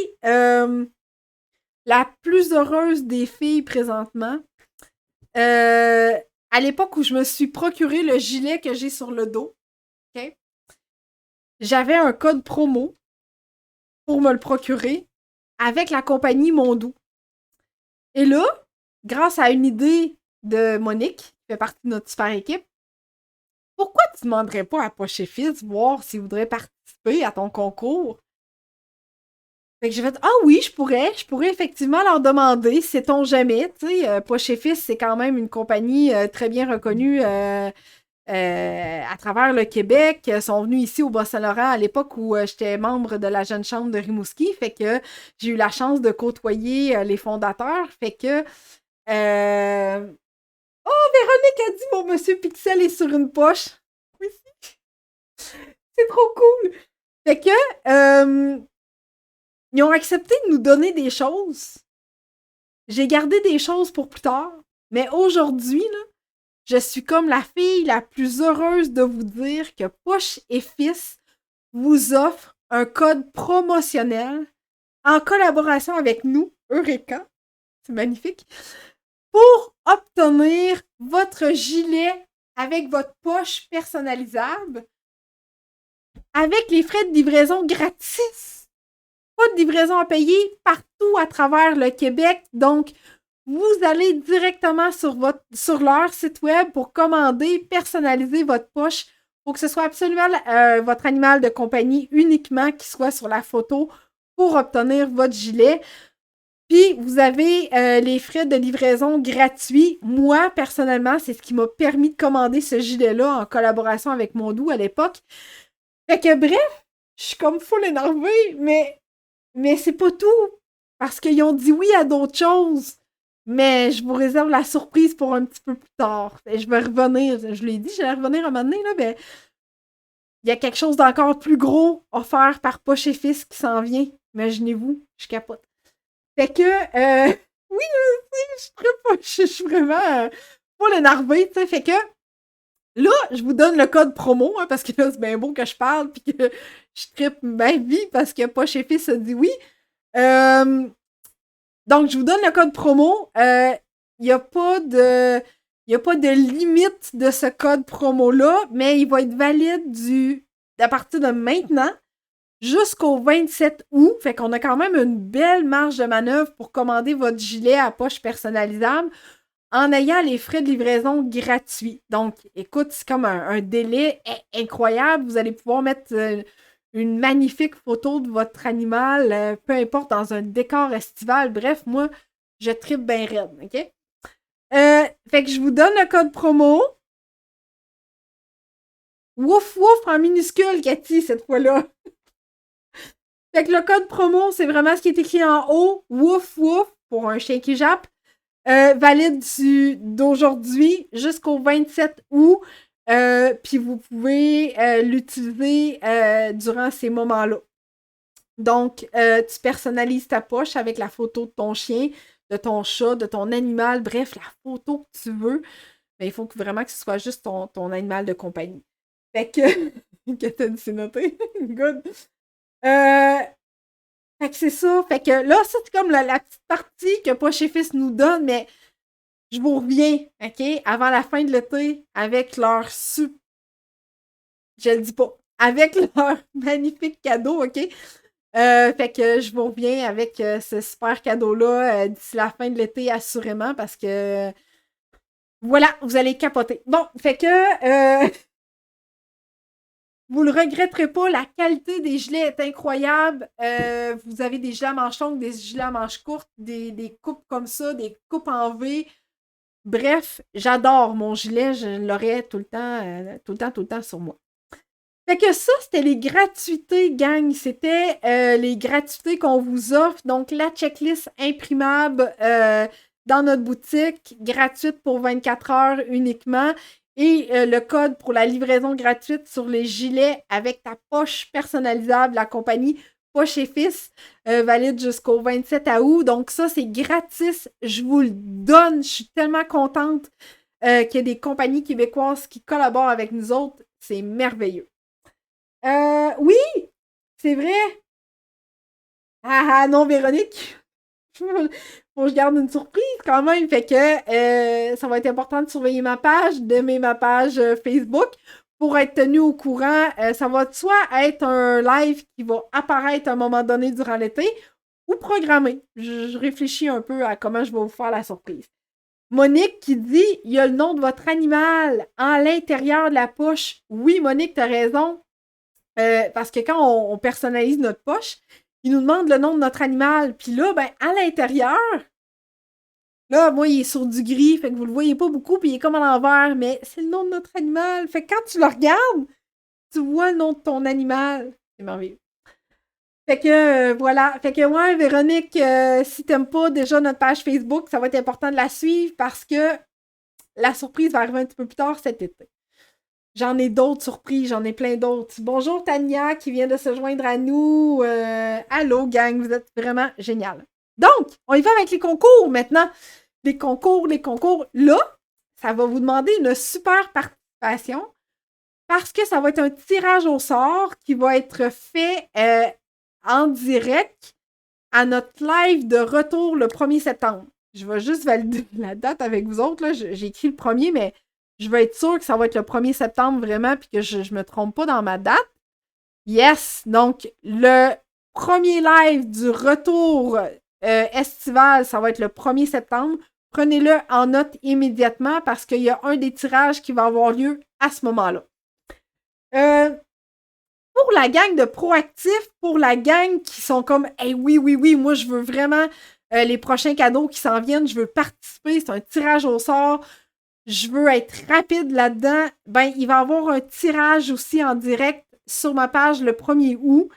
la plus heureuse des filles présentement. À l'époque où je me suis procuré le gilet que j'ai sur le dos, okay, j'avais un code promo pour me le procurer avec la compagnie Mondou. Et là, grâce à une idée de Monique, qui fait partie de notre super équipe, pourquoi tu ne demanderais pas à Poche et Fils voir s'ils voudraient participer à ton concours? Fait que j'ai fait, ah oui, je pourrais effectivement leur demander, sait-on jamais, tu sais, Poche et Fils, c'est quand même une compagnie très bien reconnue à travers le Québec. Ils sont venus ici au Bas-Saint-Laurent à l'époque où j'étais membre de la Jeune Chambre de Rimouski, fait que j'ai eu la chance de côtoyer les fondateurs, fait que oh, Véronique a dit mon monsieur Pixel est sur une poche. Oui, c'est trop cool. Fait que ils ont accepté de nous donner des choses. J'ai gardé des choses pour plus tard. Mais aujourd'hui, là, je suis comme la fille la plus heureuse de vous dire que Poche et Fils vous offre un code promotionnel en collaboration avec nous, Eureka. C'est magnifique. Pour obtenir votre gilet avec votre poche personnalisable avec les frais de livraison gratis. Pas de livraison à payer partout à travers le Québec. Donc, vous allez directement sur leur site web pour commander, personnaliser votre poche pour que ce soit absolument votre animal de compagnie uniquement qui soit sur la photo pour obtenir votre gilet. Puis, vous avez les frais de livraison gratuits. Moi, personnellement, c'est ce qui m'a permis de commander ce gilet-là en collaboration avec Mondou à l'époque. Fait que bref, je suis comme full énervée, mais c'est pas tout. Parce qu'ils ont dit oui à d'autres choses. Mais je vous réserve la surprise pour un petit peu plus tard. Et je vais revenir. Je l'ai dit, j'allais revenir un moment donné, là, mais il y a quelque chose d'encore plus gros offert par Poche et Fils qui s'en vient. Imaginez-vous, je capote. Fait que, oui, je suis vraiment full énervée, tu sais. Fait que, là, je vous donne le code promo, hein, parce que là, c'est bien beau que je parle, puis que je trippe ma vie parce que Poche et Fils a dit oui. Donc, je vous donne le code promo. il n'y a pas de... Il n'y a pas de limite de ce code promo-là, mais il va être valide à partir de maintenant jusqu'au 27 août. Fait qu'on a quand même une belle marge de manœuvre pour commander votre gilet à poche personnalisable en ayant les frais de livraison gratuits. Donc, écoute, c'est comme un délai incroyable. Vous allez pouvoir mettre une magnifique photo de votre animal, peu importe, dans un décor estival. Bref, moi, je tripe bien raide, OK? Fait que je vous donne le code promo. Wouf wouf en minuscule, Cathy, cette fois-là. Fait que le code promo, c'est vraiment ce qui est écrit en haut. Wouf wouf pour un chien qui jappe. Valide d'aujourd'hui jusqu'au 27 août. Puis vous pouvez l'utiliser durant ces moments-là. Donc, tu personnalises ta poche avec la photo de ton chien, de ton chat, de ton animal, bref, la photo que tu veux. Mais il faut vraiment que ce soit juste ton animal de compagnie. Fait que... que t'as dit, c'est noté. Good. Fait que c'est ça. Fait que là, ça, c'est comme la petite partie que Poche et Fils nous donne, mais je vous reviens, OK, avant la fin de l'été, avec leur je le dis pas, avec leur magnifique cadeau, OK? Fait que je vous reviens avec ce super cadeau-là d'ici la fin de l'été, assurément, parce que voilà, vous allez capoter. Bon, fait que vous le regretterez pas, la qualité des gilets est incroyable. Vous avez des gilets à manches longues, des gilets à manches courtes, des coupes comme ça, des coupes en V. Bref, j'adore mon gilet, je l'aurai tout le temps sur moi. Fait que ça, c'était les gratuités, gang. C'était les gratuités qu'on vous offre. Donc, la checklist imprimable dans notre boutique, gratuite pour 24 heures uniquement. Et le code pour la livraison gratuite sur les gilets avec ta poche personnalisable, la compagnie Poche et Fils, valide jusqu'au 27 août. Donc, ça, c'est gratis. Je vous le donne. Je suis tellement contente qu'il y ait des compagnies québécoises qui collaborent avec nous autres. C'est merveilleux. Oui, c'est vrai. Ah non, Véronique. Faut que je garde une surprise quand même. Fait que ça va être important de surveiller ma page, d'aimer ma page Facebook pour être tenu au courant. Ça va soit être un live qui va apparaître à un moment donné durant l'été ou programmé. Je réfléchis un peu à comment je vais vous faire la surprise. Monique qui dit il y a le nom de votre animal à l'intérieur de la poche. Oui, Monique, t'as raison. Parce que quand on personnalise notre poche, il nous demande le nom de notre animal. Puis là, ben, à l'intérieur, là, moi, il est sur du gris, fait que vous le voyez pas beaucoup, puis il est comme à l'envers, mais c'est le nom de notre animal. Fait que quand tu le regardes, tu vois le nom de ton animal. C'est merveilleux. Fait que, voilà. Fait que, ouais, Véronique, si t'aimes pas déjà notre page Facebook, ça va être important de la suivre parce que la surprise va arriver un petit peu plus tard cet été. J'en ai d'autres surprises, j'en ai plein d'autres. Bonjour Tania qui vient de se joindre à nous. Allô gang, vous êtes vraiment génial. Donc, on y va avec les concours maintenant. Les concours. Là, ça va vous demander une super participation parce que ça va être un tirage au sort qui va être fait en direct à notre live de retour le 1er septembre. Je vais juste valider la date avec vous autres. Là. J'ai écrit le 1er, mais je veux être sûre que ça va être le 1er septembre vraiment, puis que je ne me trompe pas dans ma date. Yes! Donc, le premier live du retour estival, ça va être le 1er septembre. Prenez-le en note immédiatement parce qu'il y a un des tirages qui va avoir lieu à ce moment-là. Pour la gang de proactifs, pour la gang qui sont comme « Hey, oui, moi je veux vraiment les prochains cadeaux qui s'en viennent, je veux participer, c'est un tirage au sort. » Je veux être rapide là-dedans, ben, il va y avoir un tirage aussi en direct sur ma page le 1er août.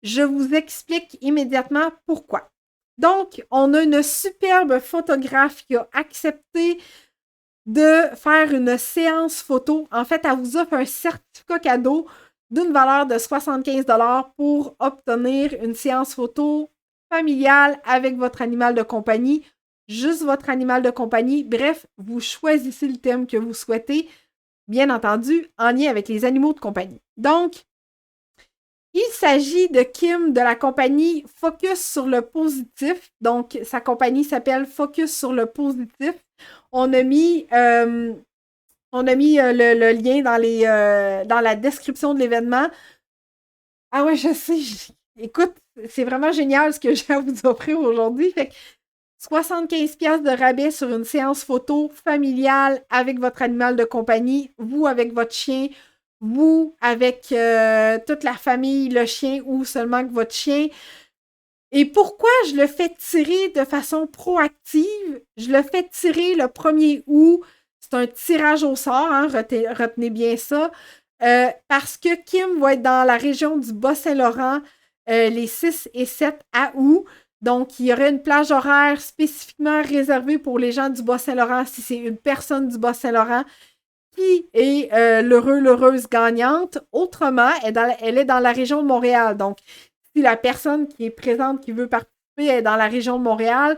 Je vous explique immédiatement pourquoi. Donc, on a une superbe photographe qui a accepté de faire une séance photo. En fait, elle vous offre un certificat cadeau d'une valeur de 75 $ pour obtenir une séance photo familiale avec votre animal de compagnie. Juste votre animal de compagnie. Bref, vous choisissez le thème que vous souhaitez, bien entendu, en lien avec les animaux de compagnie. Donc, Il s'agit de Kim de la compagnie Focus sur le positif. Donc, sa compagnie s'appelle Focus sur le positif. On a mis, le lien dans la description de l'événement. Ah ouais, je sais. Écoute, c'est vraiment génial ce que j'ai à vous offrir aujourd'hui. Fait que 75$ de rabais sur une séance photo familiale avec votre animal de compagnie, vous avec votre chien, vous avec toute la famille, le chien ou seulement que votre chien. Et pourquoi je le fais tirer de façon proactive? Je le fais tirer le 1er août. C'est un tirage au sort, hein, retenez bien ça. Parce que Kim va être dans la région du Bas-Saint-Laurent les 6 et 7 août. Donc, il y aurait une plage horaire spécifiquement réservée pour les gens du Bas-Saint-Laurent si c'est une personne du Bas-Saint-Laurent qui est l'heureuse gagnante. Autrement, elle est dans la région de Montréal. Donc, si la personne qui est présente, qui veut participer, est dans la région de Montréal,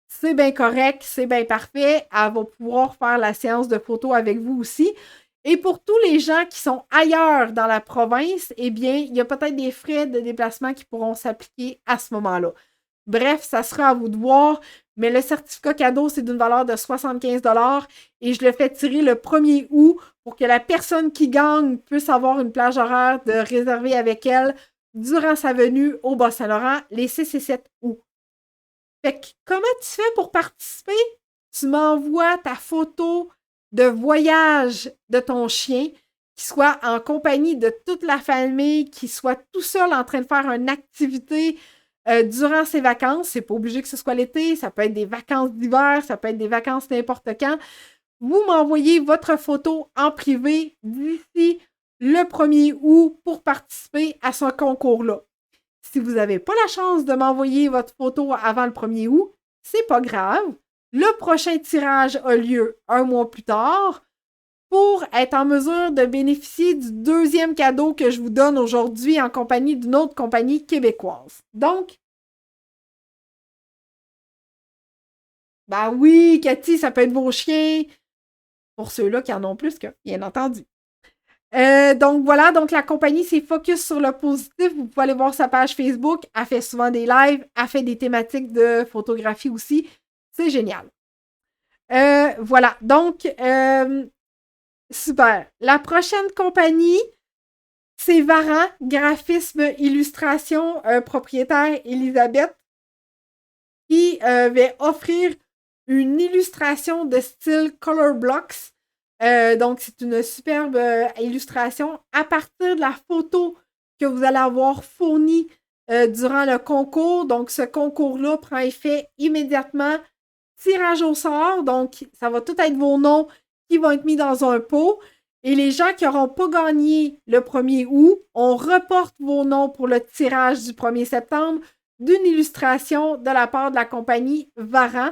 c'est bien correct, c'est bien parfait. Elle va pouvoir faire la séance de photos avec vous aussi. Et pour tous les gens qui sont ailleurs dans la province, eh bien, il y a peut-être des frais de déplacement qui pourront s'appliquer à ce moment-là. Bref, ça sera à vous de voir, mais le certificat cadeau, c'est d'une valeur de 75$ et je le fais tirer le 1er août pour que la personne qui gagne puisse avoir une plage horaire de réserver avec elle durant sa venue au Bas-Saint-Laurent les 6 et 7 août. Fait que comment tu fais pour participer? Tu m'envoies ta photo de voyage de ton chien, qui soit en compagnie de toute la famille, qui soit tout seul en train de faire une activité durant ses vacances. C'est pas obligé que ce soit l'été, ça peut être des vacances d'hiver, ça peut être des vacances n'importe quand. Vous m'envoyez votre photo en privé d'ici le 1er août pour participer à ce concours-là. Si vous n'avez pas la chance de m'envoyer votre photo avant le 1er août, c'est pas grave. Le prochain tirage a lieu un mois plus tard pour être en mesure de bénéficier du deuxième cadeau que je vous donne aujourd'hui en compagnie d'une autre compagnie québécoise. Donc, ben oui, Cathy, ça peut être vos chiens. Pour ceux-là qui en ont plus que, bien entendu. Donc voilà, donc la compagnie c'est Focus sur le positif. Vous pouvez aller voir sa page Facebook. Elle fait souvent des lives. Elle fait des thématiques de photographie aussi. C'est génial. Voilà, donc super. La prochaine compagnie, c'est Varan, graphisme, illustration, propriétaire Elisabeth, qui va offrir une illustration de style Color Blocks. Donc, c'est une superbe illustration à partir de la photo que vous allez avoir fournie durant le concours. Donc, ce concours-là prend effet immédiatement. Tirage au sort, donc ça va tout être vos noms qui vont être mis dans un pot. Et les gens qui n'auront pas gagné le 1er août, on reporte vos noms pour le tirage du 1er septembre d'une illustration de la part de la compagnie Varan.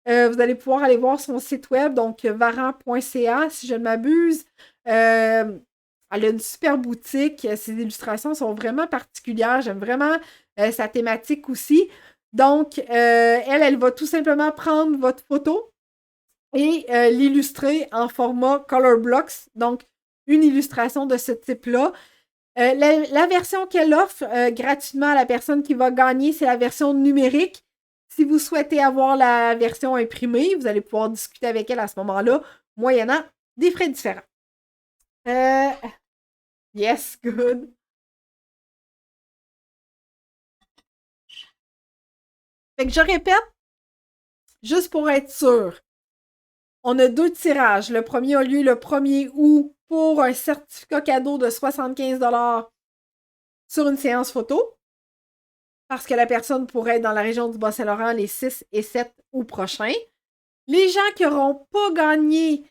Vous allez pouvoir aller voir son site web, donc varan.ca, si je ne m'abuse. Elle a une super boutique. Ses illustrations sont vraiment particulières. J'aime vraiment sa thématique aussi. Donc, elle va tout simplement prendre votre photo et l'illustrer en format Color Blocks. Donc, une illustration de ce type-là. La version qu'elle offre gratuitement à la personne qui va gagner, c'est la version numérique. Si vous souhaitez avoir la version imprimée, vous allez pouvoir discuter avec elle à ce moment-là, moyennant des frais différents. Yes, good. Fait que je répète, juste pour être sûr, on a 2 tirages. Le premier a lieu le 1er août pour un certificat cadeau de 75$ sur une séance photo. Parce que la personne pourrait être dans la région du Bas-Saint-Laurent les 6 et 7 août prochains. Les gens qui n'auront pas gagné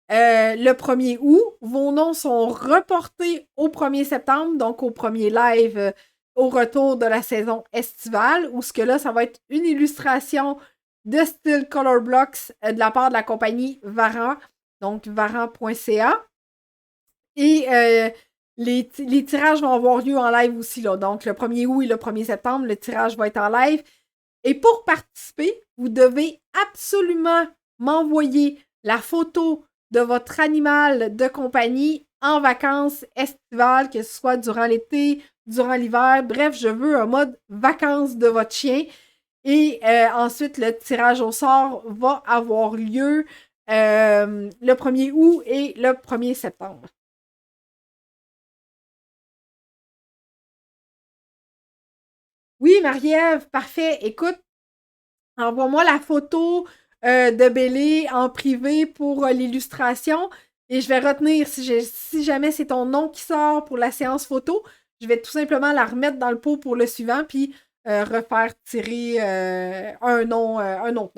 le 1er août, vos noms sont reportés au 1er septembre, donc au premier live au retour de la saison estivale, où ce que là, ça va être une illustration de style Color Blocks de la part de la compagnie Varan, donc varan.ca. Et les tirages vont avoir lieu en live aussi, là. Donc, le 1er août et le 1er septembre, le tirage va être en live. Et pour participer, vous devez absolument m'envoyer la photo de votre animal de compagnie en vacances estivales, que ce soit durant l'été, durant l'hiver. Bref, je veux un mode vacances de votre chien. Et ensuite, le tirage au sort va avoir lieu le 1er août et le 1er septembre. Oui, Marie-Ève, parfait. Écoute, envoie-moi la photo de Bélé en privé pour l'illustration et je vais retenir, si jamais c'est ton nom qui sort pour la séance photo, je vais tout simplement la remettre dans le pot pour le suivant puis refaire tirer un autre nom.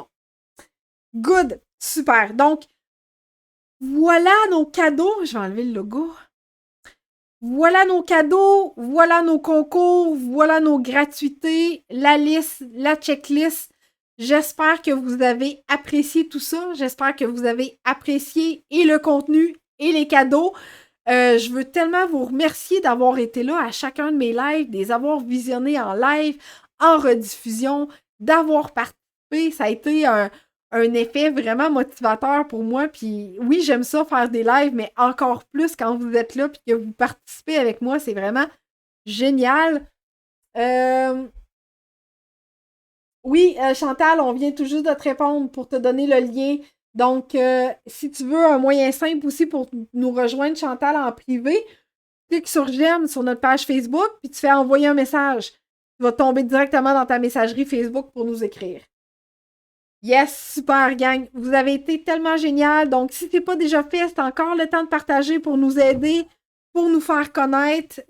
Good! Super! Donc, voilà nos cadeaux. Je vais enlever le logo. Voilà nos cadeaux, voilà nos concours, voilà nos gratuités, la liste, la checklist. J'espère que vous avez apprécié tout ça. J'espère que vous avez apprécié et le contenu et les cadeaux. Je veux tellement vous remercier d'avoir été là à chacun de mes lives, des avoir visionnés en live, en rediffusion, d'avoir participé. Ça a été un effet vraiment motivateur pour moi. Puis oui, j'aime ça faire des lives, mais encore plus quand vous êtes là et que vous participez avec moi. C'est vraiment génial. Oui, Chantal, on vient tout juste de te répondre pour te donner le lien. Donc, si tu veux un moyen simple aussi pour nous rejoindre, Chantal, en privé, clique sur j'aime sur notre page Facebook, puis tu fais envoyer un message. Tu vas tomber directement dans ta messagerie Facebook pour nous écrire. Yes, super gang. Vous avez été tellement génial. Donc, si c'est pas déjà fait, c'est encore le temps de partager pour nous aider, pour nous faire connaître.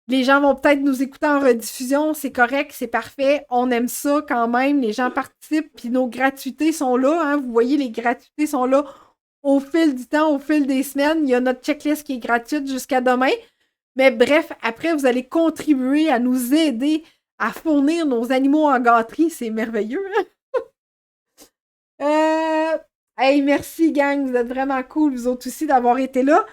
Les gens vont peut-être nous écouter en rediffusion, c'est correct, c'est parfait. On aime ça quand même. Les gens participent, puis nos gratuités sont là. Hein. Vous voyez, les gratuités sont là au fil du temps, au fil des semaines. Il y a notre checklist qui est gratuite jusqu'à demain. Mais bref, après, vous allez contribuer à nous aider à fournir nos animaux en gâterie. C'est merveilleux. Hey, merci, gang. Vous êtes vraiment cool, vous autres aussi, d'avoir été là.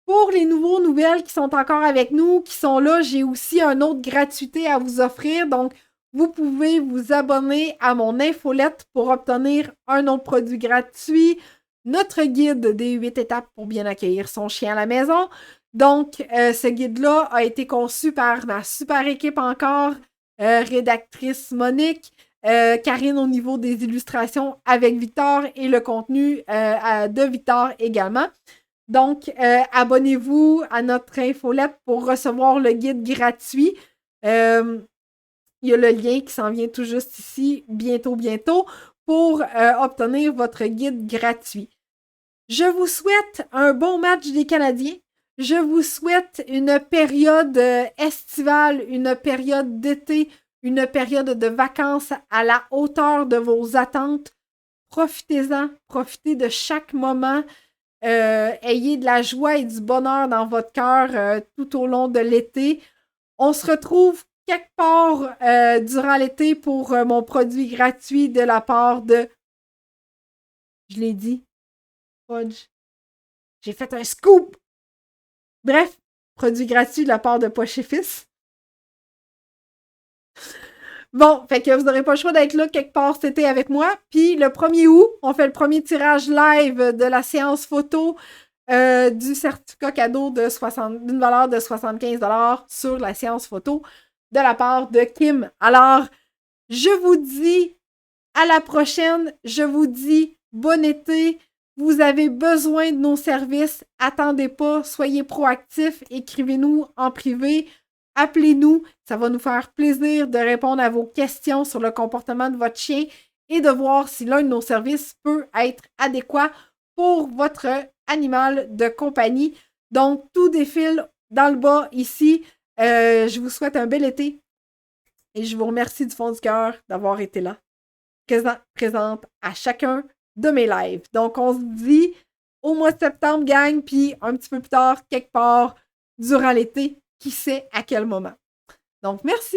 Pour les nouvelles qui sont encore avec nous, qui sont là, j'ai aussi une autre gratuité à vous offrir. Donc, vous pouvez vous abonner à mon infolette pour obtenir un autre produit gratuit, notre guide des 8 étapes pour bien accueillir son chien à la maison. Donc, ce guide-là a été conçu par ma super équipe encore, rédactrice Monique, Karine au niveau des illustrations avec Victor et le contenu de Victor également. Donc, abonnez-vous à notre infolette pour recevoir le guide gratuit. Il y a le lien qui s'en vient tout juste ici, bientôt, pour obtenir votre guide gratuit. Je vous souhaite un bon match des Canadiens. Je vous souhaite une période estivale, une période d'été, une période de vacances à la hauteur de vos attentes. Profitez-en, profitez de chaque moment. Ayez de la joie et du bonheur dans votre cœur tout au long de l'été. On se retrouve quelque part durant l'été pour mon produit gratuit de la part de... Je l'ai dit. Fudge. J'ai fait un scoop! Bref, produit gratuit de la part de Poche et Fils. Bon, fait que vous n'aurez pas le choix d'être là quelque part cet été avec moi. Puis le 1er août, on fait le premier tirage live de la séance photo du certificat cadeau d'une valeur de 75$ sur la séance photo de la part de Kim. Alors, je vous dis à la prochaine. Je vous dis bon été. Vous avez besoin de nos services. Attendez pas. Soyez proactifs. Écrivez-nous en privé. Appelez-nous, ça va nous faire plaisir de répondre à vos questions sur le comportement de votre chien et de voir si l'un de nos services peut être adéquat pour votre animal de compagnie. Donc, tout défile dans le bas ici. Je vous souhaite un bel été et je vous remercie du fond du cœur d'avoir été là, présente à chacun de mes lives. Donc, on se dit au mois de septembre, gang, puis un petit peu plus tard, quelque part, durant l'été. Qui sait à quel moment. Donc, merci!